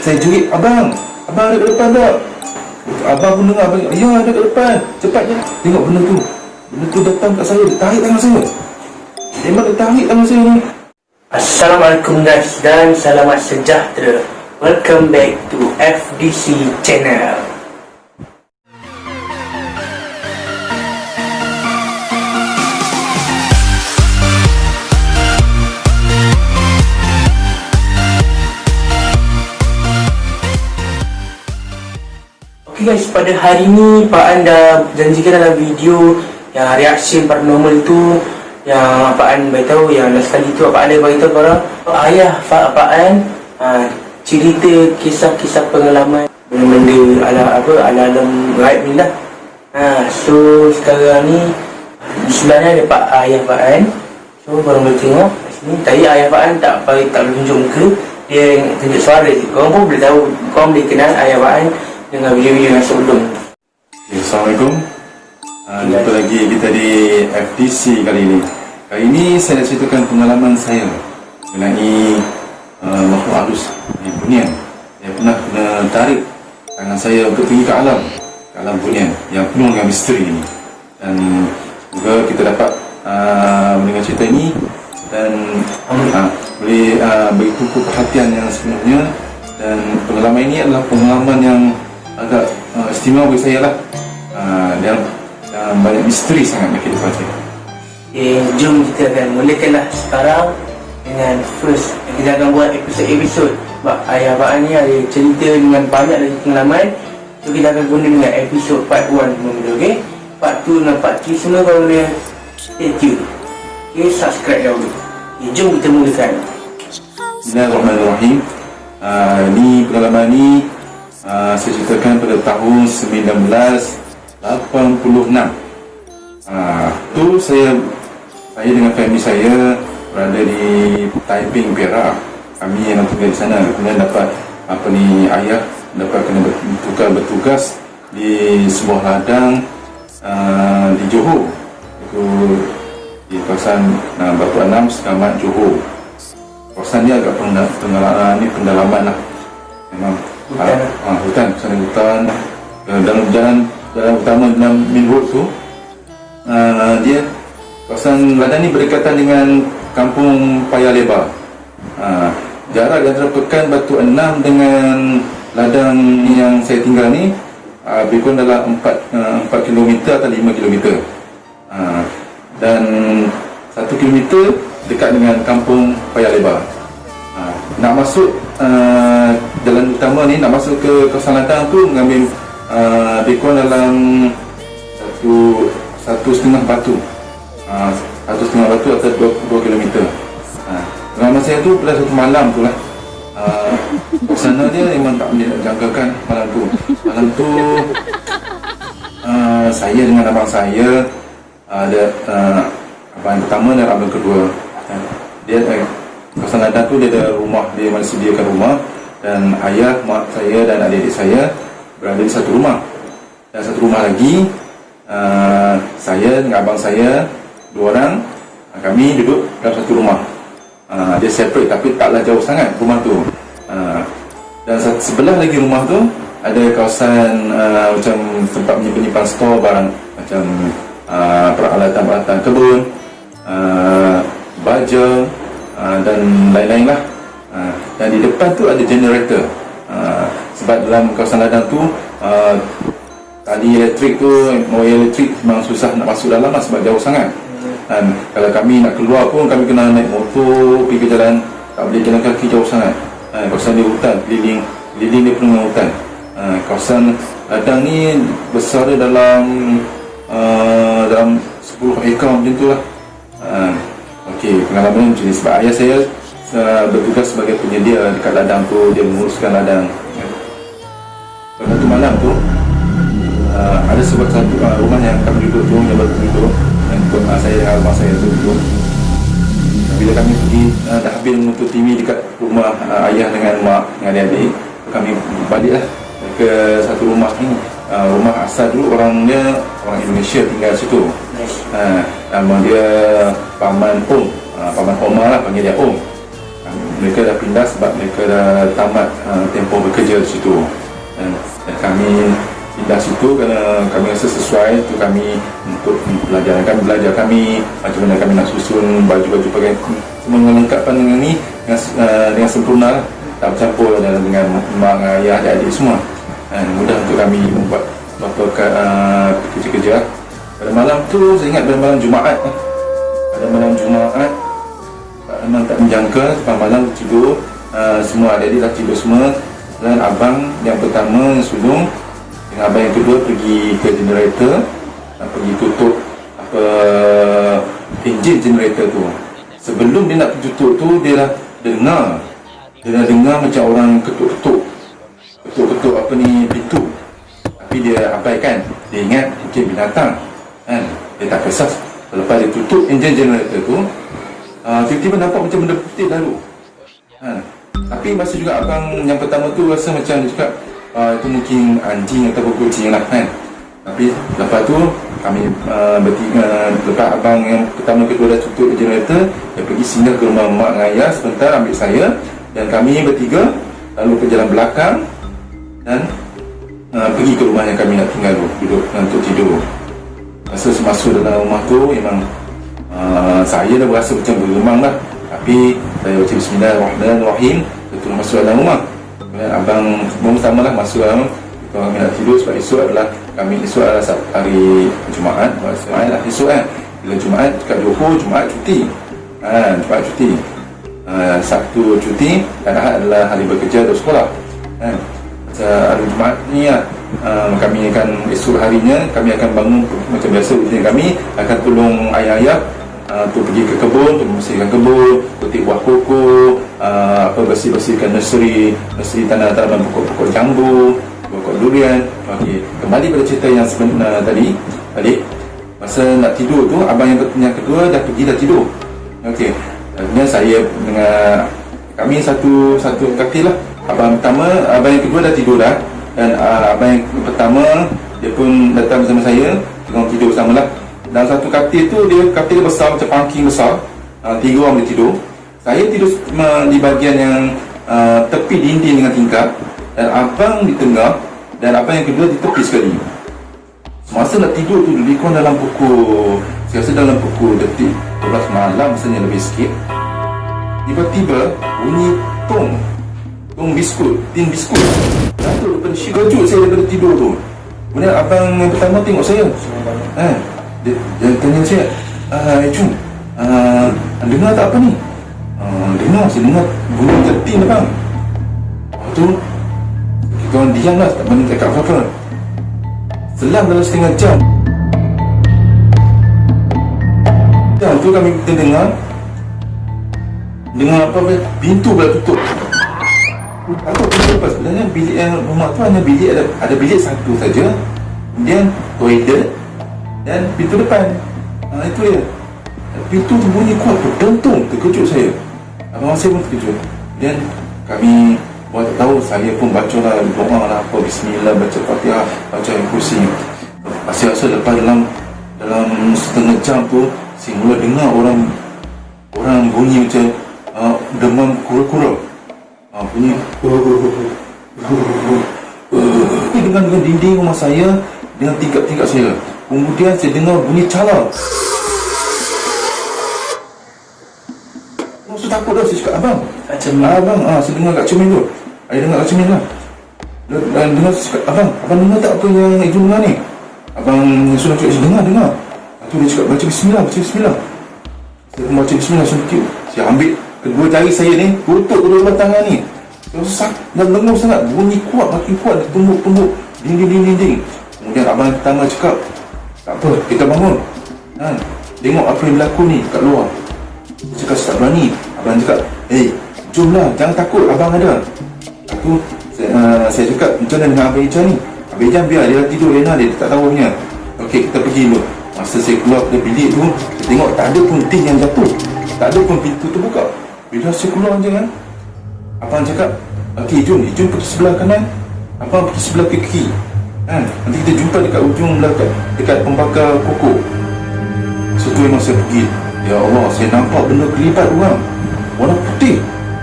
Saya jerit, abang ada kat depan tak? Abang pun dengar, abang, ya ada kat depan. Cepat je. Tengok benda tu datang kat saya, dia tarik tangan saya. Memang dia tarik tangan saya ni. Assalamualaikum guys dan selamat sejahtera. Welcome back to FDC channel. Okay guys, pada hari ni Pak An dah janjikan dalam video yang reaction paranormal tu, yang Pak An beritahu yang last kali tu Pak An dah beritahu korang ayah Pak An cerita kisah-kisah pengalaman benda-benda alam gaib ni lah. So sekarang ni di sebelahnya ada ayah Pak An. So korang boleh tengok kat sini. Tadi ayah Pak An tak boleh tunjuk muka, dia tunjuk suara je. Korang pun boleh tahu, korang boleh kenal ayah Pak An dengan video-video yang sebelum. Assalamualaikum. Jumpa lagi kita di FDC kali ini. Kali ini saya nak ceritakan pengalaman saya mengenai makhluk halus di bunian. Saya pernah kena tarik tangan saya untuk pergi ke alam bunian yang penuh dengan misteri ini. Dan semoga kita dapat mendengar cerita ini dan boleh bagi tumpu perhatian yang sepenuhnya. Dan pengalaman ini adalah pengalaman yang agak istimewa bagi saya lah. Dan banyak misteri sangat dalam kehidupan saya. Jom kita akan mulakanlah sekarang dengan first. Kita akan buat episod sebab ayah Pak An ni ada cerita dengan banyak lagi pengalaman. So kita akan guna dengan episod part 1 dulu, okay? Part 2 dan part 3 semua korang boleh stay tune. Okay, subscribe dahulu. Okay, jom kita mulakan. Bismillahirrahmanirrahim. Ni pengalaman ni saya ceritakan pada tahun 1986. Tu saya dengan family saya berada di Taiping, Perak. Kami yang tinggal di sana. Kemudian dapat ayah dapat kena bertugas di sebuah ladang di Johor. Itu di kawasan Batu Anam, Sekamat, Johor. Kawasan ni agak pendalaman lah. Memang hutan, kawasan hutan. Dalam jalan utama dalam main road tu, dia kawasan ladang ni berdekatan dengan kampung Paya Lebar. Jarak antara pekan Batu Enam dengan ladang yang saya tinggal ni lebih kurang dalam 4 km atau 5 km. Dan 1 km dekat dengan kampung Paya Lebar. Nak masuk jalan utama ni, nak masuk ke kawasan ladang tu mengambil lebih kurang dalam 1,5 batu. 1,5 batu atau 2 km. Pengalaman saya tu pada satu malam tu lah. Sana dia memang tak boleh nak jangkakan malam tu. Saya dengan abang saya, ada abang yang pertama dan abang kedua. Dia kawasan ladang tu dia ada rumah, dia masih sediakan rumah. Dan ayah, mak saya dan adik-adik saya berada di satu rumah. Dan satu rumah lagi, saya dengan abang saya, 2 orang, kami duduk dalam satu rumah. Dia separate tapi taklah jauh sangat rumah tu. Dan sebelah lagi rumah tu ada kawasan macam tempat menyimpan store barang, macam peralatan kebun, baja, dan lain-lain lah. Dan di depan tu ada generator. Sebab dalam kawasan ladang tu tali elektrik tu, wire elektrik memang susah nak masuk dalam lah sebab jauh sangat. Dan kalau kami nak keluar pun kami kena naik motor pergi ke jalan, tak boleh jalan kaki, jauh sangat. Kawasan dia hutan, keliling dia penuh dengan hutan. Kawasan ladang ni besar dia dalam 10 ekar macam tu lah. Okey, pengalaman macam ni sebab ayah saya bertugas sebagai penyedia dekat ladang tu, dia menguruskan ladang. Pada satu malam tu ada satu rumah yang kami duduk tu, yang baru duduk, dan saya dengan abang saya tu duduk. Bila kami pergi dah habis menuntut TV dekat rumah ayah dengan mak dengan adik-adik, kami baliklah ke satu rumah ni. Rumah asal dulu orang Indonesia tinggal situ. Nama dia Paman Om, Paman Omar lah, panggil dia Om. mereka dah pindah sebab mereka dah tamat tempoh bekerja di situ. Dan kami pindah situ kerana kami rasa sesuai untuk kami untuk belajar kami macam mana kami nak susun baju-baju pakaian, melengkapkan dengan ni dengan sempurna lah. Tak bercampur dengan mak, ayah, adik-adik semua. Mudah untuk kami membuat beberapa kerja-kerja. Pada malam tu saya ingat pada malam Jumaat, memang tak menjangka. Pada malam tidur, semua adik-adik dah tidur semua, dan abang yang pertama yang sulung dengan abang yang kedua pergi ke generator, pergi tutup enjin generator tu. Sebelum dia nak tutup tu, dia dah dengar macam orang ketuk-ketuk pintu. Tapi dia abaikan, dia ingat mungkin binatang kan, dia tak kisah. Lepas dia tutup enjin generator tu, tiba-tiba nampak macam benda putih lalu. Tapi masa juga abang yang pertama tu rasa macam dia cakap itu mungkin anjing atau kucing lah kan. Tapi lepas tu kami bertiga, lepas abang yang pertama kedua dah tutup generator, dia pergi singgah ke rumah mak dan ayah sebentar, ambil saya dan kami bertiga lalu ke jalan belakang dan pergi ke rumah yang kami nak tinggal duduk untuk tidur. Masa masuk dalam rumah tu memang saya dah berasa macam bergemang lah. Tapi saya baca Bismillahirrahmanirrahim, betul masuk dalam rumah. Kemudian abang pertama lah masuk dalam, kami nak tidur sebab esok adalah hari Jumaat. Esok kan, bila Jumaat dekat Johor, Jumaat cuti. Jumaat cuti. Sabtu cuti dan Ahad adalah hari bekerja atau sekolah. Hari Jumaat ni lah, kami akan esok harinya kami akan bangun macam biasa. Kami akan tolong ayah-ayah untuk pergi ke kebun, untuk membersihkan kebun, petik buah koko, bersih-bersihkan nursery tanaman pokok-pokok jambu, pokok durian. Okey, kembali pada cerita yang sebenar tadi. Masa nak tidur tu, abang yang kedua dah tidur. Okey, akhirnya saya dengan kami satu katil lah. Abang yang kedua dah tidur dah, dan abang yang pertama dia pun datang bersama saya, tengok tidur bersama lah. Dalam satu katil tu, katil dia besar macam pangking besar, 3 orang boleh tidur. Saya tidur di bahagian yang tepi dinding dengan tingkap, dan abang di tengah dan abang yang kedua di tepi sekali. Semasa nak tidur tu lebih kurang dalam pukul, saya rasa dalam pukul detik 12 malam rasanya, lebih sikit. Tiba-tiba bunyi tong biskut, tin biskut jatuh daripada kejut saya daripada tidur tu. Kemudian abang yang pertama tengok saya, dia tanya saya, Jun, dengar tak apa ni? Dengar, saya dengar bunyi macam tin abang. Lepas tu kita orang diam lah, tak berani cakap apa-apa. Selang dalam setengah jam tu kami dengar apa, pintu pula tutup. Aku kenapa sebenarnya bilik rumah tu hanya bilik, ada bilik satu saja, kemudian toilet dan pintu depan. Itu dia. Pintu tu bunyi kuat, berdentung, terkejut saya. Abang saya pun terkejut. Dan kami buat tak tahu, saya pun baca lah doa lah apa, Bismillah, baca Fatihah, baca Ayatul Kursi. Saya rasa lepas dalam setengah jam tu, saya mula dengar orang bunyi macam demam kura-kura. Bunyi dengan dinding rumah saya, dengan tingkap-tingkap saya. Kemudian saya dengar bunyi cala. Saya takut dah, saya cakap abang, saya dengar kat cermin tu. Saya dengar kat cermin lah. Dan dengar, saya cakap abang dengar tak apa yang ibu dengar ni? Abang suruh cakap, saya dengar. Lepas tu dia cakap baca bismillah. Saya pun baca bismillah, saya ambil kedua jari saya ni, tutup kedua tangan ni. Saya dah lenguh sangat, bunyi kuat, makin kuat, tumbuk dinding. Kemudian abang pertama cakap, tak apa, kita bangun, tengok apa yang berlaku ni kat luar. Saya cakap, saya tak berani. Abang cakap, jomlah, jangan takut, abang ada. Aku saya cakap, macam mana dengan Abang Ijan ni? Abang Ijan biar, dia dah tidur, dia tak tahu punya. Okey, kita pergi dulu. Masa saya keluar dari bilik tu, saya tengok tak ada pun tin yang jatuh, tak ada pun pintu terbuka. Bila saya keluar je kan, abang cakap, okey jom pergi sebelah kanan, abang pergi sebelah kiri. Nanti kita jumpa dekat ujung belakang, dekat pembakar koko. Masa tu memang saya pergi. Ya Allah, saya nampak benda kelipat orang, warna putih.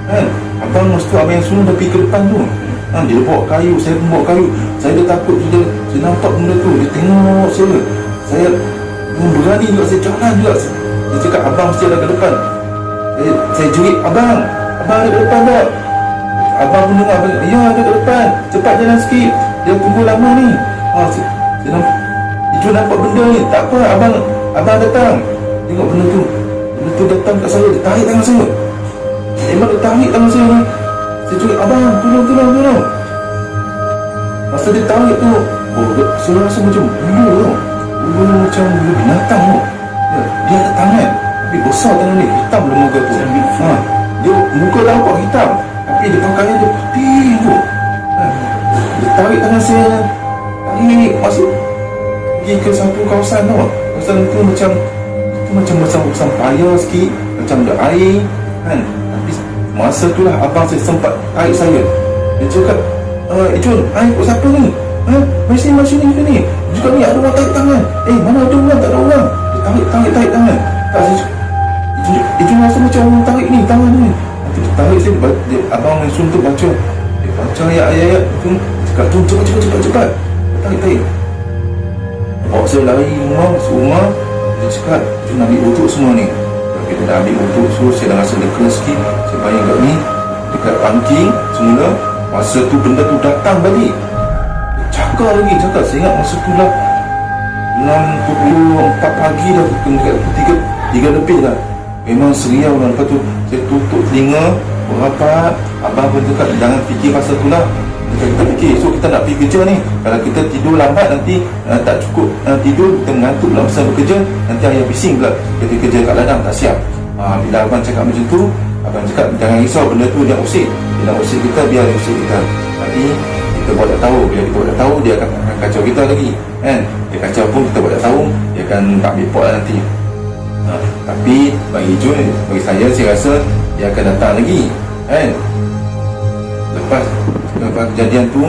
kan. Abang masa tu abang yang suruh dah pergi ke depan tu. Dia bawa kayu, saya pun bawa kayu. Saya dah takut, saya nampak benda tu. Dia tengok saya berani juga, saya jalan juga. Dia cakap abang mesti ada ke depan. Saya jerit, abang ada ke depan tak? Abang pun dengar, ya ada ke depan, cepat jalan sikit, dia tunggu lama ni. Saya nampak, Ijul nampak benda ni. Tak apa, abang datang. Tengok benda tu datang kat saya, dia tarik tangan saya. Memang dia tarik tangan saya ni. Saya cakap, abang tolong. Masa dia tarik tu, saya rasa macam bulu macam bulu binatang tu. Dia ada tangan, tapi besar tangan ni, hitam dalam muka tu. Dia muka nampak hitam, tapi dia pakaian dia putih tu. Dia tarik tangan saya, tarik masuk pergi ke satu kawasan tu. Kawasan tu macam payah sikit, macam ada air kan. Tapi masa tu lah abang saya sempat tarik saya. Dia cakap, Ijul, air kot siapa ni? Masih ni ke ni? Dia cakap ni ada orang tarik tangan. Mana ada orang? Tak ada orang. Dia tarik tangan. Tak, saya cakap, Ijul rasa macam orang tarik ni tangan ni. Nanti dia tarik saya, abang langsung tu baca. Dia baca ayat-ayat tu. Cakap tu cepat. Tarik. Bawa saya lari rumah. Dia cakap, Ijul nak ambil wuduk semua ni. Kita dah ambil wuduk, so saya dah rasa lega sikit. Saya bayang kat ni, dekat ranking semula. Masa tu benda tu datang balik. Cakap. Saya ingat masa tu lah 6 pukul 4 pagi dah, dekat pukul 3 lebih dah. Memang seriau lah. Lepas tu saya tutup telinga berapat. Abang pun cakap, jangan fikir pasal tu lah. Kita fikir, so kita nak pergi kerja ni. Kalau kita tidur lambat nanti tak cukup tidur, kita mengantuk dalam masa bekerja, nanti ayah bising pula kita kerja kat ladang tak siap. Bila abang cakap macam tu, abang cakap jangan risau, benda tu dia usik. Dia nak usik kita, biar dia usik kita. Nanti kita buat tak tahu. Bila kita buat tak tahu, dia akan kacau kita lagi kan. Dia kacau pun kita buat tak tahu, dia akan tak ambil pot lah nanti. Tapi bagi Ijul, bagi saya rasa dia akan datang lagi kan. Lepas kejadian tu,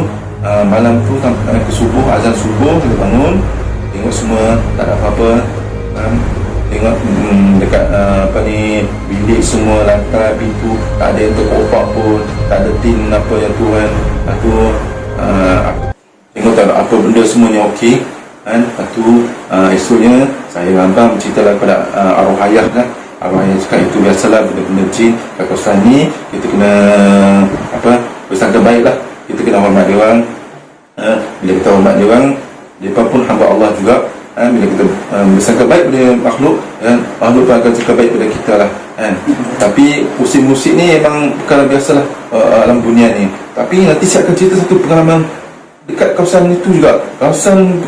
malam tu sampai ke subuh, azan subuh, kita bangun, tengok semua tak ada apa-apa. Tengok dekat bilik semua, lantai, pintu tak ada yang terkopak pun, tak ada tin apa yang tu kan. Lepas tu tengok tak ada apa, benda semuanya okey kan. Lepas tu esoknya saya abang bercerita kepada arwah ayah kan. Arwah ayah cakap itu biasalah, benda-benda jin kat kawasan ni, kita kena bersangka baik lah. Kita kena hormat dia orang. Bila kita hormat dia orang, mereka pun hamba Allah juga. Bila kita bersangka baik pada makhluk, makhluk pun akan bersangka baik pada kita lah kan. Tapi musim-musim ni memang perkara biasalah alam dunia ni. Tapi nanti saya akan cerita satu pengalaman dekat kawasan itu juga. Kawasan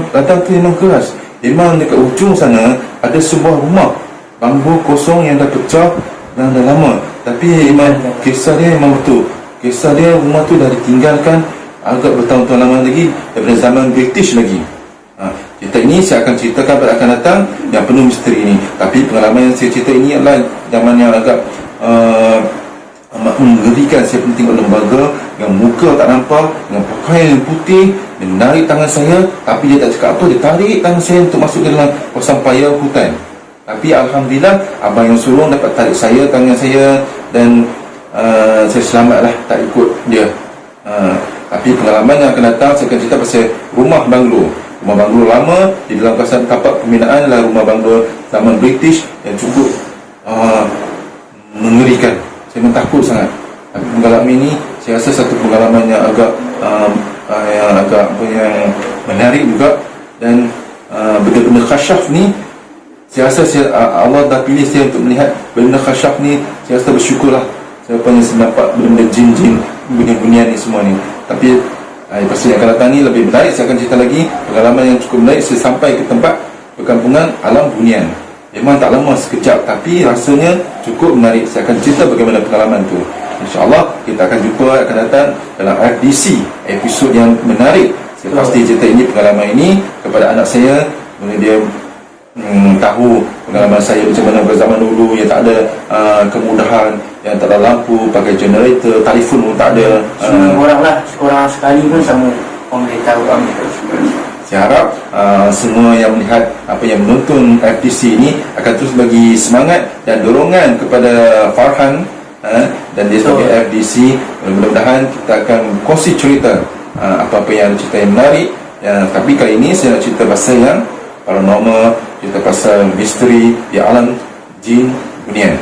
ladang tu memang keras. Memang dekat ujung sana ada sebuah rumah bambu kosong yang dah pecah dan dah lama. Tapi memang kisah dia memang betul. Kisah dia, rumah tu dah ditinggalkan agak bertahun-tahun lama lagi, daripada zaman British lagi. Cerita ini saya akan ceritakan pada akan datang yang penuh misteri ini. Tapi pengalaman yang saya cerita ini adalah zaman yang agak amat mengerikan. Saya pun tengok lembaga yang muka tak nampak, dengan pakaian yang putih. Dia menarik tangan saya, tapi dia tak cakap apa. Dia tarik tangan saya untuk masuk ke dalam kawasan paya hutan. Tapi Alhamdulillah, abang yang sulung dapat tarik saya, tangan saya, dan saya selamatlah, tak ikut dia. Tapi pengalaman yang akan datang, saya akan cerita pasal rumah banglo. Rumah banglo lama di dalam kawasan tapak pembinaan adalah rumah banglo zaman British yang cukup mengerikan. Saya memang takut sangat. Tapi pengalaman ini saya rasa satu pengalaman yang agak yang menarik juga. Dan benda-benda khasyaf ni, saya rasa Allah dah pilih saya untuk melihat benda khasyaf ni. Saya rasa bersyukurlah saya nampak benda jin-jin, bunyian-bunyian ni semua ni. Tapi pasal yang akan datang ni lebih menarik. Saya akan cerita lagi pengalaman yang cukup menarik. Saya sampai ke tempat perkampungan alam bunian. Memang tak lama, sekejap, tapi rasanya cukup menarik. Saya akan cerita bagaimana pengalaman tu. InsyaAllah kita akan jumpa akan datang dalam FDC, episod yang menarik. Saya pasti cerita ini, pengalaman ini kepada anak saya, boleh dia tahu pengalaman saya macam mana pada zaman dulu yang tak ada kemudahan, yang tak ada lampu, pakai generator, telefon pun tak ada. Semua orang lah, seorang sekali pun sama orang boleh tahu. Saya harap semua yang melihat apa yang menonton FTC ini akan terus bagi semangat dan dorongan kepada Farhan dan dia sebagai FDC. Mudah-mudahan kita akan kongsi cerita apa-apa yang cerita yang menarik. Tapi kali ini saya nak cerita pasal yang paranormal, cerita pasal misteri di alam jin dunia.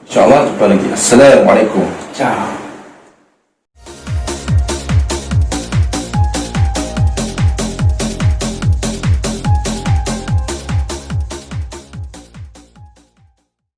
InsyaAllah jumpa lagi. Assalamualaikum. Ciao.